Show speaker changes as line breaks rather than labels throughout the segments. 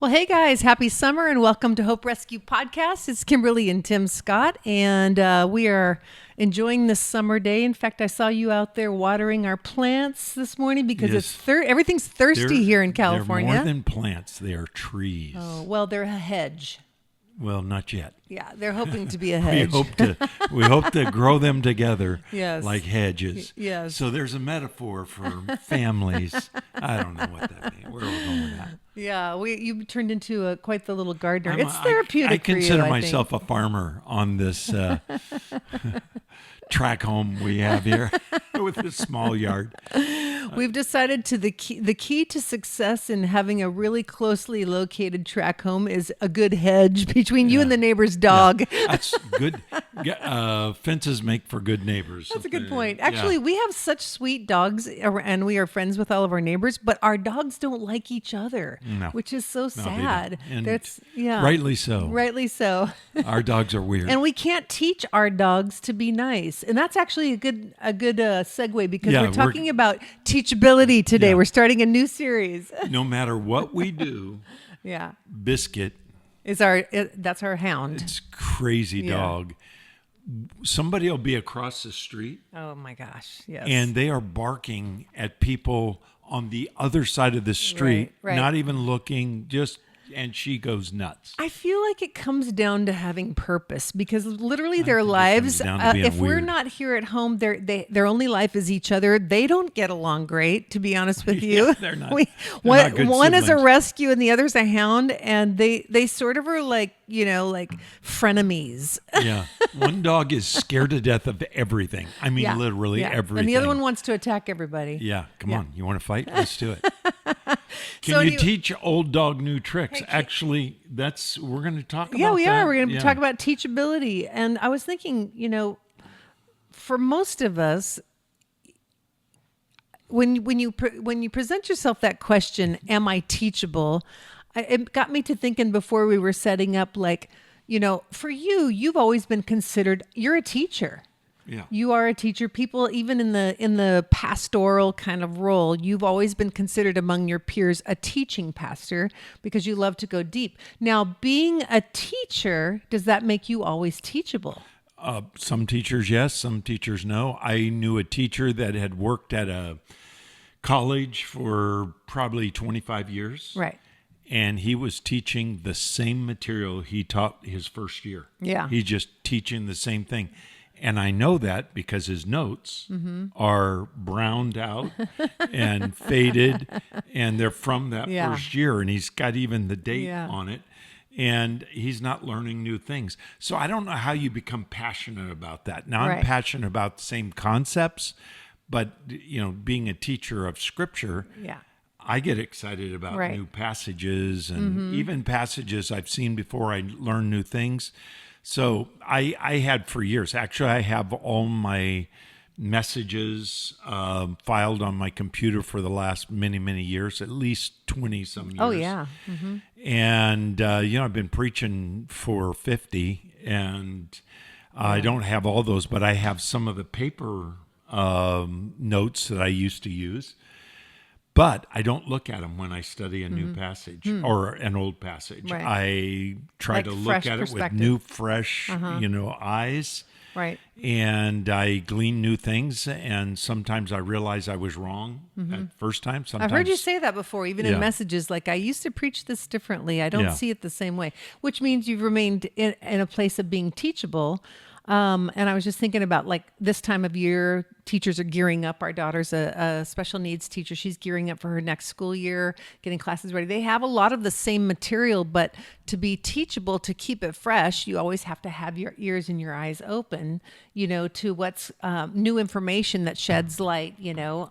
Well, hey guys, happy summer and welcome to Hope Rescue Podcast. It's Kimberly and Tim Scott, and we are enjoying this summer day. In fact, I saw you out there watering our plants this morning because
Yes.
everything's thirsty here in California.
They're more than plants. They are trees.
Oh, well, they're a hedge.
Well, not yet.
Yeah, they're hoping to be a
We
hedge.
hope to grow them together
Yes.
like hedges.
Yes.
So there's a metaphor for families. I don't know what that means. Where are we going with that?
Yeah, you turned into quite the little gardener.
I'm
It's
a-
therapeutic
I
for you,
consider
I think.
myself a farmer on this track home we have here with this small yard.
We've decided the key to success in having a really closely located track home is a good hedge between you and the neighbor's dog.
That's good. Fences make for good neighbors.
That's a good point.
Yeah.
Actually, we have such sweet dogs, and we are friends with all of our neighbors, but our dogs don't like each other,
No.
which is so
No, they don't.
sad.
And
Yeah,
rightly so.
rightly so.
Our dogs are weird.
And we can't teach our dogs to be nice, and that's actually a good segue because
Yeah,
we're talking about teachability today.
Yeah.
We're starting a new series.
No matter what we do,
Yeah,
Biscuit,
that's our hound.
it's crazy
Yeah.
dog. Somebody will be across the street
Oh my gosh, yes.
and they are barking at people on the other side of the street,
Right.
not even looking, and she goes nuts.
I feel like it comes down to having purpose because literally their
think it
lives,
comes down to being
if we're
weird.
not here at home, their only life is each other. They don't get along great, to be honest with
Yeah,
you.
they're not-
We-
they're
one
not good
one is a
siblings.
rescue and the other's a hound, and they sort of are like, like frenemies.
Yeah. One dog is scared to death of everything. I mean,
Yeah,
literally
yeah.
everything.
And the other one wants to attack everybody.
Yeah, come
Yeah.
on. You want to fight? Let's do it. Can
So
you
anyway-
teach old dog new tricks? Actually, we're going to talk about
Yeah, we
that.
are. We're going to
Yeah.
talk about teachability. And I was thinking, for most of us, when you present yourself that question, "Am I teachable?" It got me to thinking before we were setting up, like, for you, you've always been considered. You're a teacher.
Yeah.
You are a teacher. People, even in the pastoral kind of role, you've always been considered among your peers a teaching pastor because you love to go deep. Now, being a teacher, does that make you always teachable?
Some teachers, yes. Some teachers, no. I knew a teacher that had worked at a college for probably 25 years.
Right.
And he was teaching the same material he taught his first year.
Yeah.
He's just teaching the same thing. And I know that because his notes
Mm-hmm.
are browned out and faded, and they're from that
Yeah.
first year. And he's got even the date
Yeah.
on it. And he's not learning new things. So I don't know how you become passionate about that. Now,
Right.
I'm passionate about the same concepts, but, being a teacher of Scripture,
Yeah.
I get excited about
Right.
new passages and even passages I've seen before. I learn new things. So I had for years. Actually, I have all my messages filed on my computer for the last many, many years, at least 20 some years.
Oh, yeah.
And, I've been preaching for 50, and I don't have all those, but I have some of the paper notes that I used to use. But I don't look at them when I study a new passage or an old passage.
Right.
I try
Like
to look
fresh
at it with
perspective.
new, fresh, eyes.
Right.
And I glean new things. And sometimes I realize I was wrong at first time. Sometimes
I've heard you say that before, even in
Yeah.
messages, like, I used to preach this differently. I don't
Yeah.
see it the same way, which means you've remained in a place of being teachable. And I was just thinking about, like, this time of year, teachers are gearing up. Our daughter's a special needs teacher. She's gearing up for her next school year, getting classes ready. They have a lot of the same material, but to be teachable, to keep it fresh, you always have to have your ears and your eyes open, to what's new information that sheds light,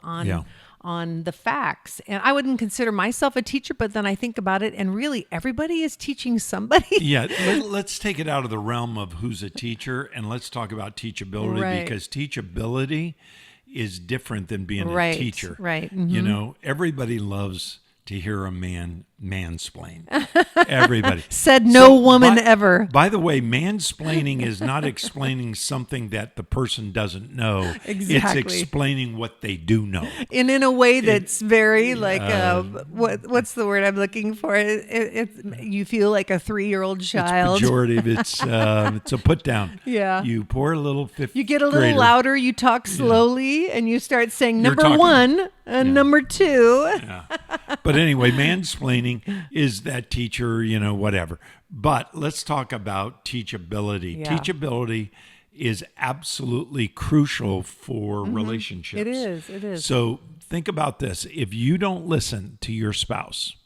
on
Yeah.
on the facts. And I wouldn't consider myself a teacher, but then I think about it, and really everybody is teaching somebody.
Yeah, let's take it out of the realm of who's a teacher and let's talk about teachability,
Right.
because teachability is different than being
Right,
a teacher.
right, mhm.
Everybody loves to hear a man mansplain. Everybody.
Said no woman ever.
By the way, mansplaining is not explaining something that the person doesn't know.
Exactly.
It's explaining what they do know.
And in a way that's very like what's the word I'm looking for? You feel like a 3-year-old child.
It's pejorative. It's a put down.
Yeah.
You poor little fifth
You get a little
grader.
louder, you talk slowly, and you start saying
You're
number
talking-
1 and number 2.
Yeah. But anyway, mansplaining is that teacher, whatever. But let's talk about teachability.
Yeah.
Teachability is absolutely crucial for relationships.
It is.
So think about this. If you don't listen to your spouse,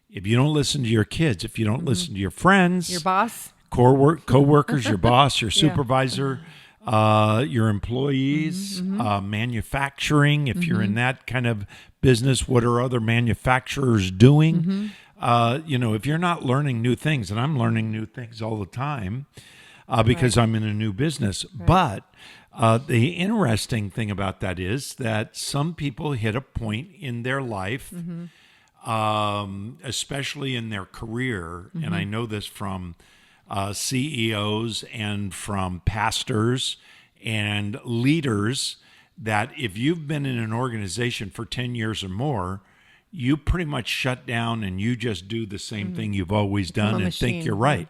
if you don't listen to your kids, if you don't listen to your friends,
Your boss?
co-workers, your boss, your supervisor, your employees, manufacturing, if you're in that kind of business, what are other manufacturers doing? If you're not learning new things, and I'm learning new things all the time because I'm in a new business. But the interesting thing about that is that some people hit a point in their life, especially in their career, and I know this from CEOs and from pastors and leaders, that if you've been in an organization for 10 years or more, you pretty much shut down and you just do the same thing you've always done and think you're right.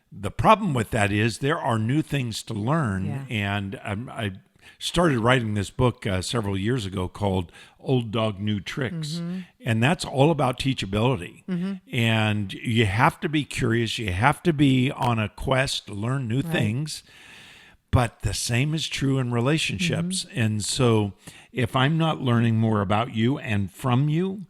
The problem with that is there are new things to learn. And I started writing this book several years ago called Old Dog, New Tricks. And that's all about teachability. And you have to be curious. You have to be on a quest to learn new things. But the same is true in relationships. And so if I'm not learning more about you and from you,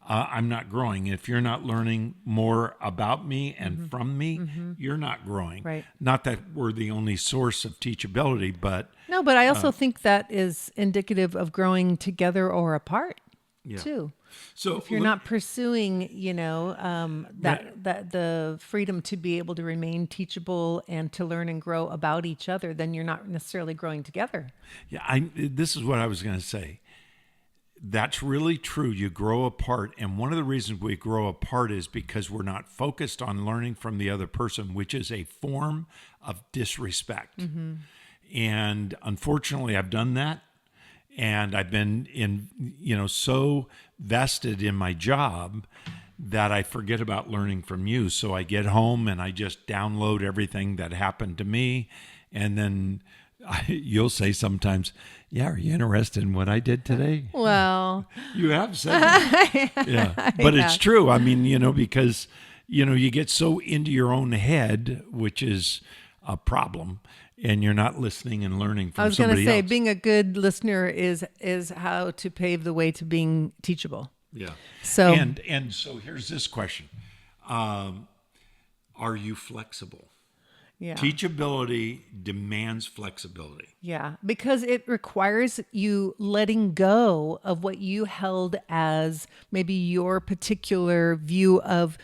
I'm not growing. If you're not learning more about me and from me, you're not growing. Not that we're the only source of teachability, but...
No, but I also think that is indicative of growing together or apart, too.
So
If you're not pursuing, that the freedom to be able to remain teachable and to learn and grow about each other, then you're not necessarily growing together.
Yeah, this is what I was going to say. That's really true. You grow apart. And one of the reasons we grow apart is because we're not focused on learning from the other person, which is a form of disrespect. And unfortunately, I've done that. And I've been so vested in my job that I forget about learning from you. So I get home and I just download everything that happened to me. And then you'll say sometimes, yeah, are you interested in what I did today?
Well,
You have said that. Yeah. But it's true. I mean, because, you get so into your own head, which is a problem, and you're not listening and learning from
I was going
somebody
to say,
else.
being a good listener is how to pave the way to being teachable.
Yeah.
So
And so here's this question. Are you flexible?
yeah.
Teachability demands flexibility.
Yeah, because it requires you letting go of what you held as maybe your particular view of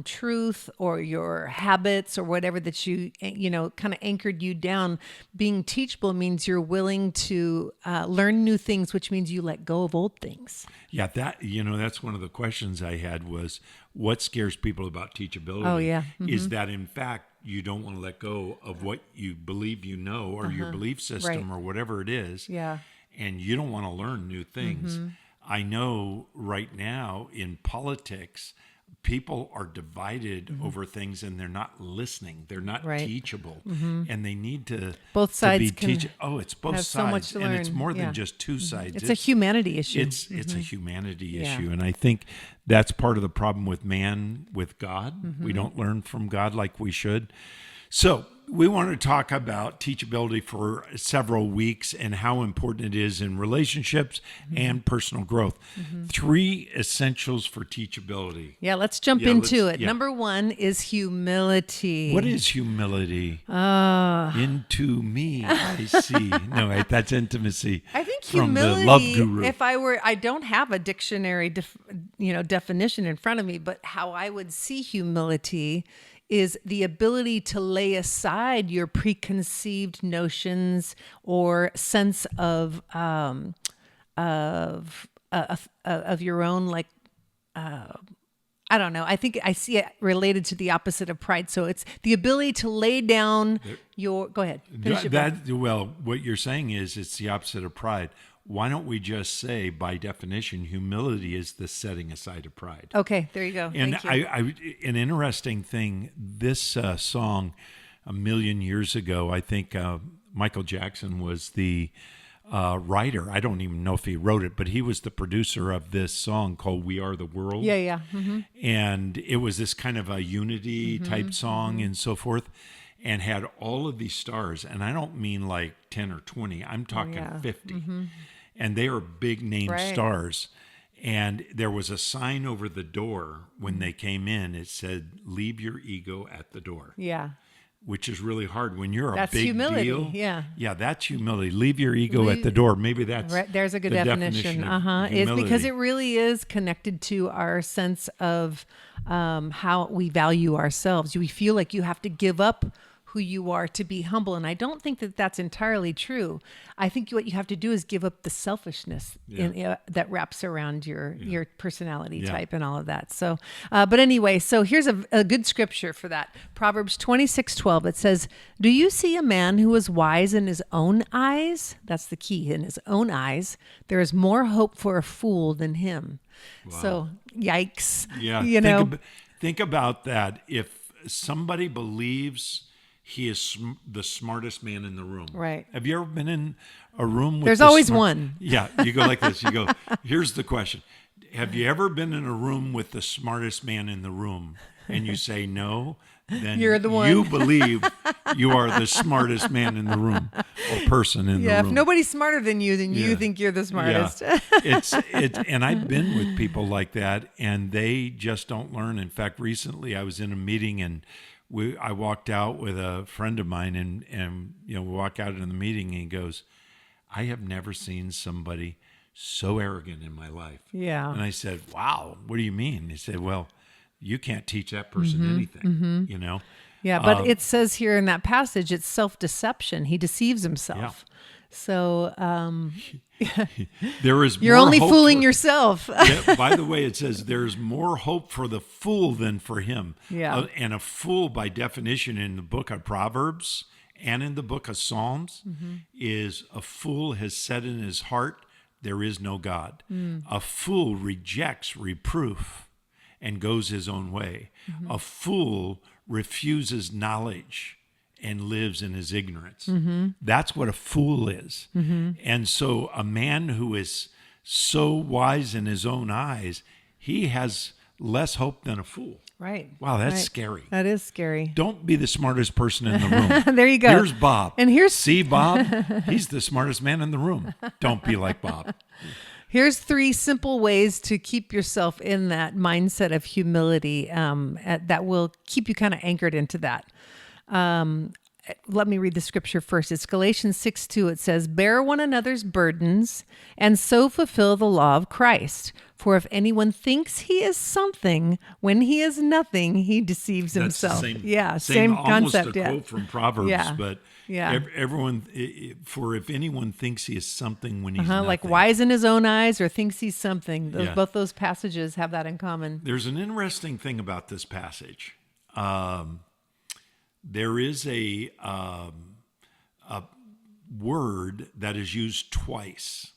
truth or your habits or whatever that you kind of anchored you down. Being teachable means you're willing to learn new things, which means you let go of old things.
Yeah, that's one of the questions I had was what scares people about teachability?
Oh, yeah.
Is that in fact you don't want to let go of what you believe you know or your belief system or whatever it is.
Yeah.
And you don't want to learn new things. I know right now in politics, people are divided over things and they're not listening. They're not teachable. And they need to
Both sides
to be
can
it's both
have
sides.
so much to
and it's
learn.
more than
Yeah.
just two sides.
It's a humanity issue.
It's a humanity
Yeah.
issue. And I think that's part of the problem with man, with God. We don't learn from God like we should. So we want to talk about teachability for several weeks and how important it is in relationships and personal growth. 3 essentials for teachability.
Yeah, let's jump
Yeah,
into
let's-
it.
yeah.
Number 1 is humility.
What is humility? Into me, I see. No, that's intimacy.
I think
from
humility,
the love guru.
I don't have a dictionary, definition in front of me, but how I would see humility is the ability to lay aside your preconceived notions or sense of your own I don't know. I think I see it related to the opposite of pride. So it's the ability to lay down your. Go ahead. Finish it, Bob.
Well, what you're saying is it's the opposite of pride. Why don't we just say, by definition, humility is the setting aside of pride?
Okay, there you go.
And
Thank you.
an interesting thing, this song a million years ago, I think Michael Jackson was the writer. I don't even know if he wrote it, but he was the producer of this song called "We Are the World."
Yeah, yeah. Mm-hmm.
And it was this kind of a unity type song and so forth, and had all of these stars. And I don't mean like 10 or 20, I'm talking 50. And they are big name
Right.
stars. And there was a sign over the door when they came in. It said, "Leave your ego at the door,"
Yeah.
which is really hard when you're
That's
a big
humility.
deal.
Yeah.
Yeah, that's humility. Leave your ego at the door. Maybe that's
Right, there's a good
the
definition.
of
It's because
humility.
it really is connected to our sense of how we value ourselves. We feel like you have to give up who you are to be humble, and I don't think that that's entirely true. I think what you have to do is give up the selfishness that wraps around your personality type and all of that. So, but anyway, so here's a good scripture for that. Proverbs 26:12. It says, "Do you see a man who is wise in his own eyes?" That's the key. In his own eyes, there is more hope for a fool than him. So, yikes.
Yeah,
You know,
think about that. If somebody believes he is the smartest man in the room,
Right.
Have you ever been in a room with
There's
the
always one.
Yeah, you go like this. You go, here's the question. Have you ever been in a room with the smartest man in the room and you say no? Then
You're the one.
you believe you are the smartest man in the room or person in the
yeah,
room.
if nobody's smarter than you, then you think you're the smartest.
Yeah. And I've been with people like that, and they just don't learn. In fact, recently I was in a meeting, and I walked out with a friend of mine, and we walk out in the meeting, and he goes, "I have never seen somebody so arrogant in my life."
Yeah.
And I said, "Wow, what do you mean?" He said, "Well, you can't teach that person anything,
Yeah, but it says here in that passage, it's self-deception. He deceives himself. So
There is
you're
more
only
hope
fooling
for-
yourself.
Yeah, by the way, it says there's more hope for the fool than for him.
Yeah.
And a fool, by definition, in the book of Proverbs and in the book of Psalms, is a fool has said in his heart, there is no God. A fool rejects reproof and goes his own way. A fool refuses knowledge and lives in his ignorance. That's what a fool is. And so a man who is so wise in his own eyes, he has less hope than a fool.
Right.
Wow, that's
Right.
scary.
That is scary.
Don't be the smartest person in the room.
There you go.
Here's Bob.
And here's
See Bob? He's the smartest man in the room. Don't be like Bob.
Here's 3 simple ways to keep yourself in that mindset of humility that will keep you kind of anchored into that. Let me read the scripture first. It's Galatians 6:2. It says, "Bear one another's burdens and so fulfill the law of Christ. For if anyone thinks he is something when he is nothing, he deceives
That's
himself."
the same,
Yeah, same
almost
concept.
a
Yeah.
quote from Proverbs,
Yeah.
but
Yeah.
everyone, for if anyone thinks he is something when he's nothing.
Like wise in his own eyes or thinks he's something.
Yeah.
Both those passages have that in common.
There's an interesting thing about this passage. There is a word that is used twice.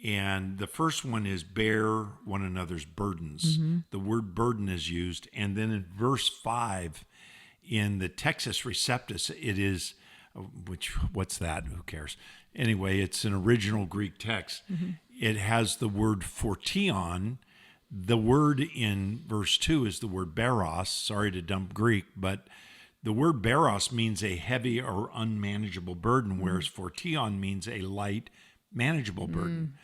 And the first one is bear one another's burdens. The word burden is used. And then in verse 5, in the Texas Receptus, it is, what's that? Who cares? Anyway, it's an original Greek text. It has the word fortion. The word in verse 2 is the word baros. Sorry to dump Greek, but the word baros means a heavy or unmanageable burden, whereas fortion means a light, manageable burden.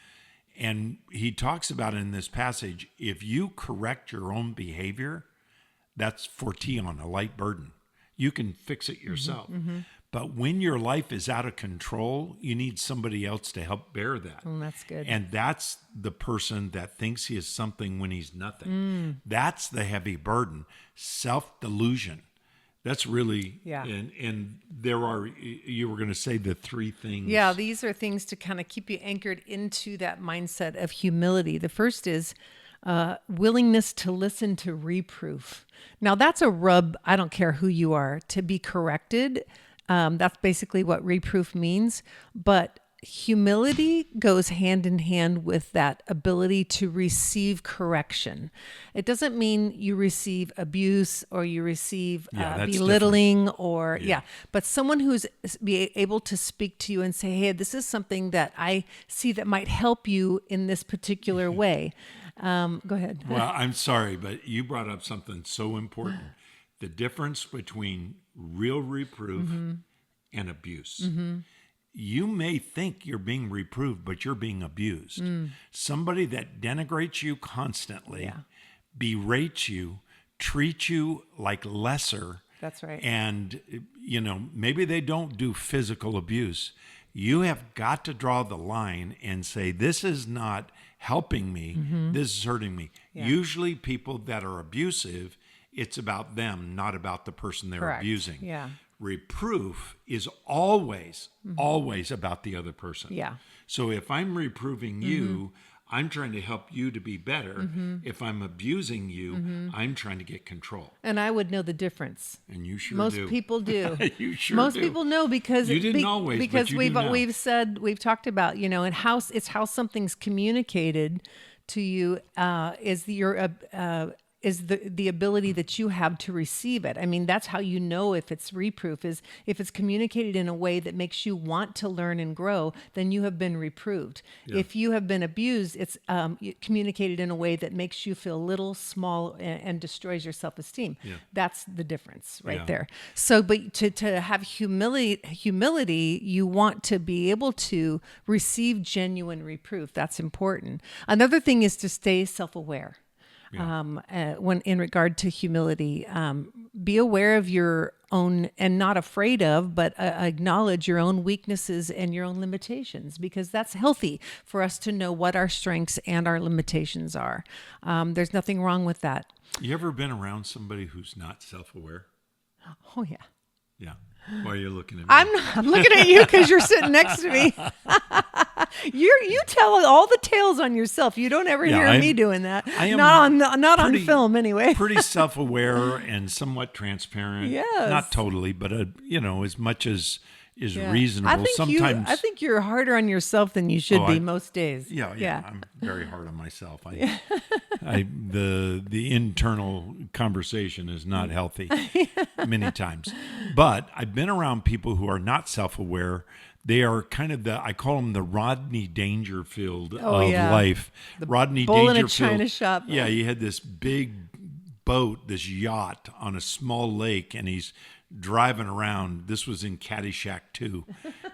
And he talks about in this passage, if you correct your own behavior, that's fortion, a light burden. You can fix it yourself. But when your life is out of control, you need somebody else to help bear that.
That's good.
And that's the person that thinks he is something when he's nothing. That's the heavy burden. Self-delusion. That's really,
Yeah.
And there are, you were going to say the 3 things.
Yeah, these are things to kind of keep you anchored into that mindset of humility. The first is willingness to listen to reproof. Now, that's a rub. I don't care who you are, to be corrected. That's basically what reproof means. But humility goes hand in hand with that ability to receive correction. It doesn't mean you receive abuse or you receive
that's
belittling or but someone who's be able to speak to you and say, hey, this is something that I see that might help you in this particular way. Go ahead.
Well, I'm sorry, but you brought up something so important. The difference between real reproof and abuse. You may think you're being reproved, but you're being abused. Somebody that denigrates you constantly, berates you, treats you like lesser.
That's right.
And, maybe they don't do physical abuse. You have got to draw the line and say, this is not helping me. This is hurting me.
Yeah.
Usually people that are abusive, it's about them, not about the person they're
Correct.
abusing.
Yeah.
Reproof is always about the other person.
Yeah.
So if I'm reproving you, I'm trying to help you to be better. If I'm abusing you, I'm trying to get control.
And I would know the difference.
And you sure
Most
do.
people do.
You sure
Most
do.
people know because
You didn't always, but
because
you do now.
we've talked about, and how it's how something's communicated to you is the ability that you have to receive it. I mean, that's how you know if it's reproof, is if it's communicated in a way that makes you want to learn and grow, then you have been reproved.
Yeah.
If you have been abused, it's communicated in a way that makes you feel little, small, and destroys your self-esteem.
Yeah.
That's the difference right
Yeah.
there. So, but to have humility, you want to be able to receive genuine reproof. That's important. Another thing is to stay self-aware.
Yeah.
When in regard to humility, be aware of your own and not afraid of, but acknowledge your own weaknesses and your own limitations, because that's healthy for us to know what our strengths and our limitations are. There's nothing wrong with that.
You ever been around somebody who's not self-aware?
Oh yeah.
Yeah. Why are you looking at me?
I'm looking at you because you're sitting next to me. You tell all the tales on yourself. You don't ever hear me doing that.
I am
not on film anyway.
Pretty self-aware and somewhat transparent.
Yes.
Not totally, but as much as is
Yeah.
reasonable.
I think you're harder on yourself than you should be most days.
Yeah. I'm very hard on myself. The internal conversation is not healthy many times. But I've been around people who are not self-aware. They are kind of I call them the Rodney Dangerfield of life. Rodney
bull in a
Dangerfield.
china shop.
Yeah, he had this big boat, this yacht on a small lake, and he's driving around. This was in Caddyshack 2.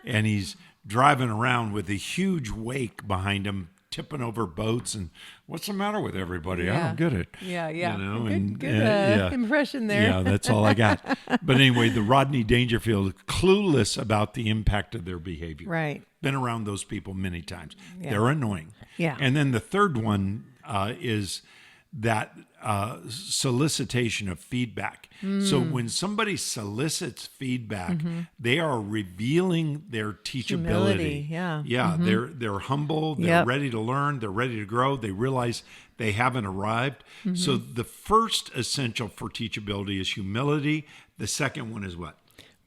And he's driving around with a huge wake behind him, tipping over boats. And what's the matter with everybody? I don't get it.
Yeah.
Good
Impression there.
Yeah, that's all I got. But anyway, the Rodney Dangerfield, clueless about the impact of their behavior.
Right.
Been around those people many times.
Yeah.
They're annoying.
Yeah.
And then the third one is that solicitation of feedback. So when somebody solicits feedback, they are revealing their teachability.
Humility, yeah.
Yeah, they're humble, they're ready to learn, they're ready to grow, they realize they haven't arrived. So the first essential for teachability is humility. The second one is what?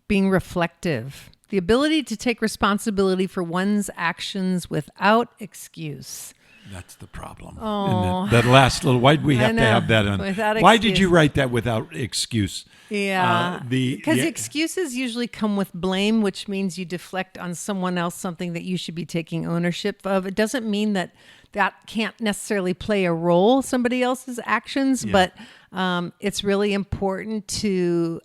Being reflective. The ability to take responsibility for one's actions without excuse.
That's the problem.
Oh.
That last little, why'd we have to have that on?
Without
Why did
excuse.
you write that without excuse?
Yeah. Because
the-
excuses usually come with blame, which means you deflect on someone else something that you should be taking ownership of. It doesn't mean that can't necessarily play a role, somebody else's actions, but it's really important to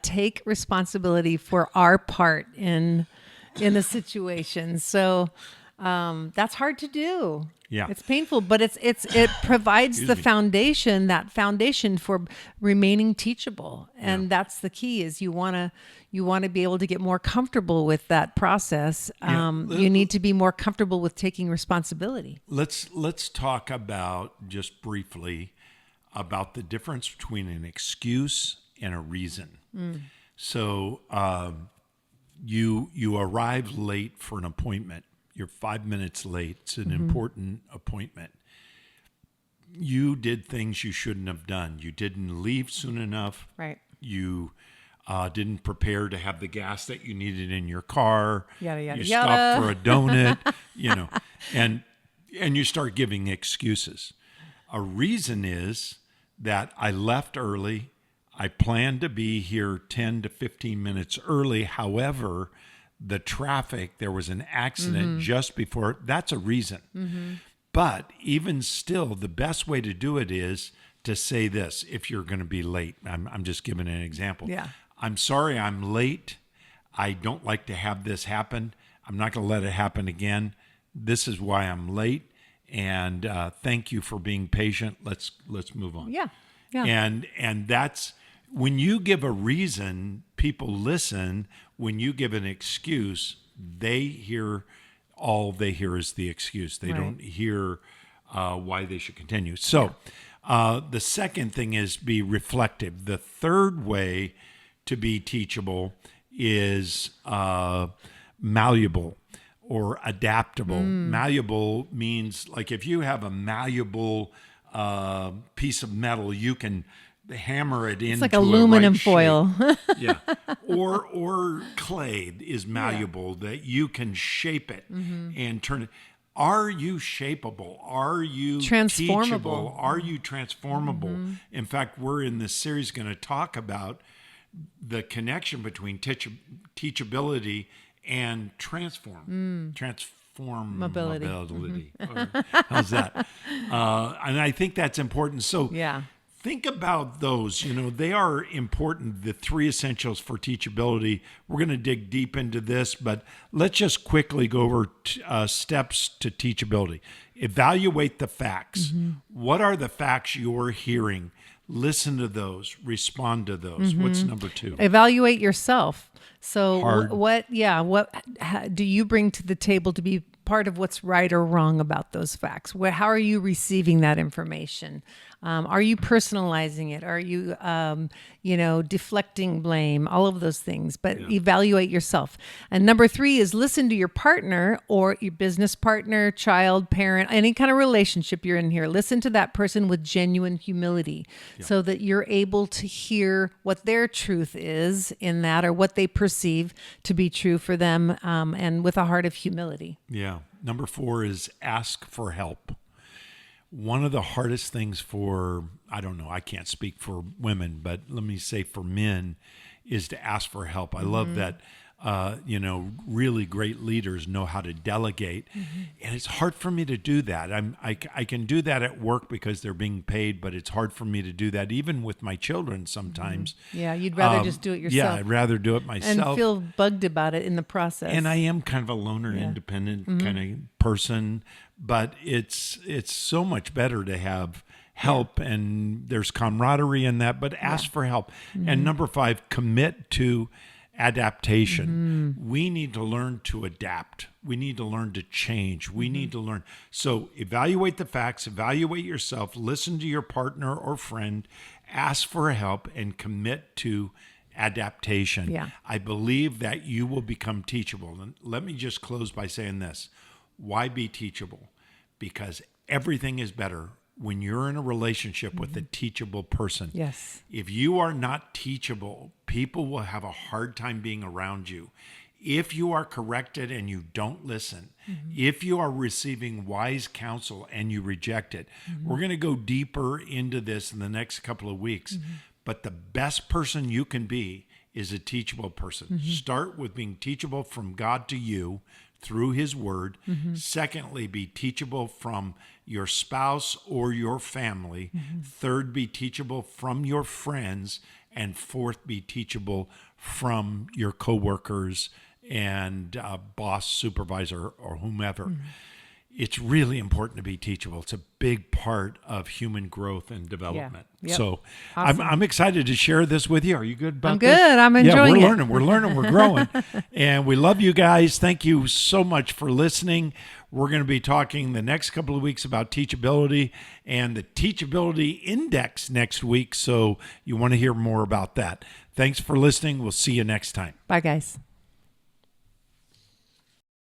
take responsibility for our part in a situation. So that's hard to do.
Yeah.
It's painful, but it provides the foundation for remaining teachable. And that's the key, is you want to be able to get more comfortable with that process. You need to be more comfortable with taking responsibility.
Let's talk about, just briefly, about the difference between an excuse and a reason. So you arrive late for an appointment. You're 5 minutes late. It's an important appointment. you did things you shouldn't have done. You didn't leave soon enough.
Right.
You didn't prepare to have the gas that you needed in your car.
Yada, yada,
you
yada.
stopped for a donut, and you start giving excuses. A reason is that I left early. I planned to be here 10 to 15 minutes early. However, the traffic, there was an accident just before. That's a reason. But even still, the best way to do it is to say this if you're going to be late. I'm just giving an example.
Yeah.
I'm sorry I'm late. I don't like to have this happen. I'm not going to let it happen again. This is why I'm late. And thank you for being patient. Let's move on.
Yeah. Yeah.
And that's when you give a reason, people listen. When you give an excuse, all they hear is the excuse. They don't hear why they should continue. So the second thing is be reflective. The third way to be teachable is malleable or adaptable. Malleable means like if you have a malleable piece of metal, you can hammer it into
It's like aluminum
right
foil.
yeah. Or clay is malleable that you can shape it and turn it. Are you shapeable? Are you
Transformable.
teachable? Are you transformable? In fact, we're in this series going to talk about the connection between teachability and transformability. How's that? And I think that's important. So
Yeah.
think about those. They are important, the three essentials for teachability. We're going to dig deep into this, but let's just quickly go over steps to teachability. Evaluate the facts. What are the facts you're hearing? Listen to those, respond to those. What's number 2?
Evaluate yourself. So
Hard.
what do you bring to the table to be part of what's right or wrong about those facts? How are you receiving that information? Are you personalizing it? Are you, deflecting blame? All of those things. But evaluate yourself. And number 3 is listen to your partner or your business partner, child, parent, any kind of relationship you're in here. Listen to that person with genuine humility so that you're able to hear what their truth is in that or what they perceive to be true for them and with a heart of humility.
Yeah. Number 4 is ask for help. One of the hardest things I can't speak for women, but let me say for men, is to ask for help. I love that, really great leaders know how to delegate. And it's hard for me to do that. I can do that at work because they're being paid, but it's hard for me to do that even with my children sometimes.
Yeah, you'd rather just do it yourself.
Yeah, I'd rather do it myself.
And feel bugged about it in the process.
And I am kind of a loner, independent kind of person, but it's so much better to have help and there's camaraderie in that, but ask for help. And number 5, commit to adaptation. We need to learn to adapt. We need to learn to change. We need to learn. So evaluate the facts, evaluate yourself, listen to your partner or friend, ask for help, and commit to adaptation.
Yeah.
I believe that you will become teachable. And let me just close by saying this. Why be teachable? Because everything is better when you're in a relationship with a teachable person.
Yes.
If you are not teachable, people will have a hard time being around you. If you are corrected and you don't listen, if you are receiving wise counsel and you reject it, we're going to go deeper into this in the next couple of weeks. But the best person you can be is a teachable person. Start with being teachable from God to you through his word. Secondly, be teachable from your spouse or your family. Third, be teachable from your friends. And fourth, be teachable from your coworkers and boss, supervisor, or whomever. It's really important to be teachable. It's a big part of human growth and development.
Yeah. Yep.
So
Awesome.
I'm excited to share this with you. Are you good about
I'm
this?
good. I'm enjoying
yeah,
it.
We're learning, we're growing. And we love you guys. Thank you so much for listening. We're going to be talking the next couple of weeks about teachability and the Teachability Index next week. So you want to hear more about that. Thanks for listening. We'll see you next time.
Bye, guys.